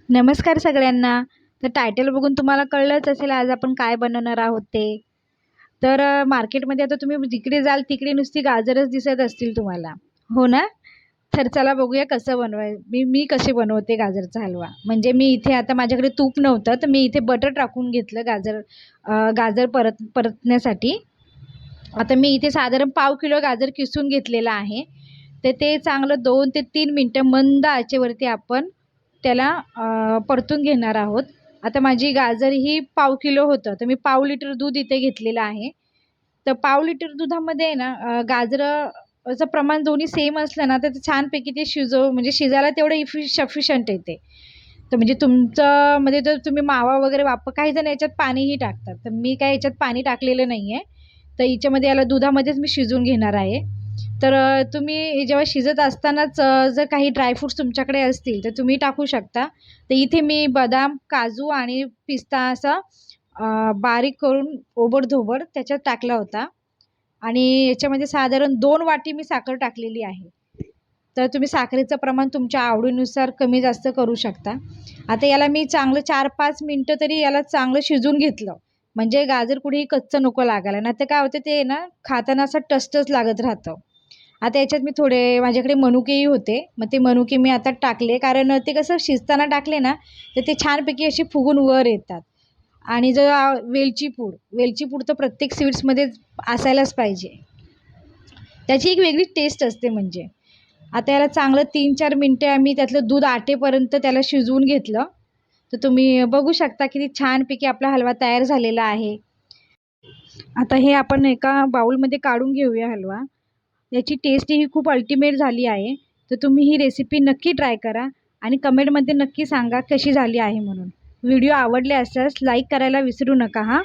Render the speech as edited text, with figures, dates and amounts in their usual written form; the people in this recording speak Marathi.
नमस्कार सगळ्यांना. तर टायटल बघून तुम्हाला कळलंच असेल आज आपण काय बनवणार आहोत ते. तर मार्केटमध्ये आता तुम्ही जिकडे जाल तिकडे नुसती गाजरच दिसत असतील तुम्हाला, हो ना? तर चला बघूया कसं मी मी कसे बनवते गाजरचा हलवा. म्हणजे मी इथे आता माझ्याकडे तूप नव्हतं, तर मी इथे बटर टाकून घेतलं गाजर परतण्यासाठी. आता मी इथे साधारण पाव किलो गाजर किसून घेतलेलं आहे. तर ते चांगलं 2 ते 3 मिनिटं मंद आचेवरती आपण त्याला परतून घेणार आहोत. आता माझी गाजर ही पाव किलो होतं, तर मी पाव लिटर दूध इथे घेतलेलं आहे. तर पाव लिटर दुधामध्ये आहे ना गाजराचं प्रमाण दोन्ही सेम असलं ना, तर ते छानपैकी ते म्हणजे शिजायला तेवढं सफिशियंट आहे ते. तर म्हणजे तुमचं म्हणजे जर तुम्ही मावा वगैरे काही जण याच्यात पाणीही टाकतात. तर मी काय याच्यात पाणी टाकलेलं नाही आहे. तर हिच्यामध्ये याला दुधामध्येच मी शिजवून घेणार आहे. तर तुम्ही जेव्हा शिजत असतानाच जर काही ड्रायफ्रुट्स तुमच्याकडे असतील तर तुम्ही टाकू शकता. तर इथे मी बदाम, काजू आणि पिस्ता असा बारीक करून ओबड-धोबड त्याच्यात टाकला होता आणि याच्यामध्ये साधारण 2 वाटी मी साखर टाकलेली आहे. तर तुम्ही साखरेचं प्रमाण तुमच्या आवडीनुसार कमी जास्त करू शकता. आता याला मी चांगलं 4-5 मिनिटं तरी याला चांगलं शिजवून घेतलं. म्हणजे गाजर कुठेही कच्चं नको लागायला. नाहीतर काय होतं ते ना खाताना असं टचटच लागत राहतं. आता याच्यात मी थोडे माझ्याकडे मनुकेही होते. मग ते मनुके मी आता टाकले. कारण ते कसं शिजताना टाकले ना, तर ते छानपैकी असे फुगून वर येतात. आणि जर वेलची पूड तर प्रत्येक स्वीट्समध्ये असायलाच पाहिजे. त्याची एक वेगळी टेस्ट असते म्हणजे. आता याला चांगलं 3-4 मिनिटे आम्ही त्यातलं दूध आटेपर्यंत त्याला शिजवून घेतलं. तर तुम्ही बघू शकता किती छानपैकी आपला हलवा तयार झालेला आहे. आता हे आपण एका बाउलमध्ये काढून घेऊया हलवा. याची टेस्ट ही खूप अल्टिमेट झाली आहे. तर तुम्ही ही रेसिपी नक्की ट्राय करा आणि कमेंटमध्ये नक्की सांगा कशी झाली आहे म्हणून. व्हिडिओ आवडले असल्यास लाईक करायला विसरू नका हां.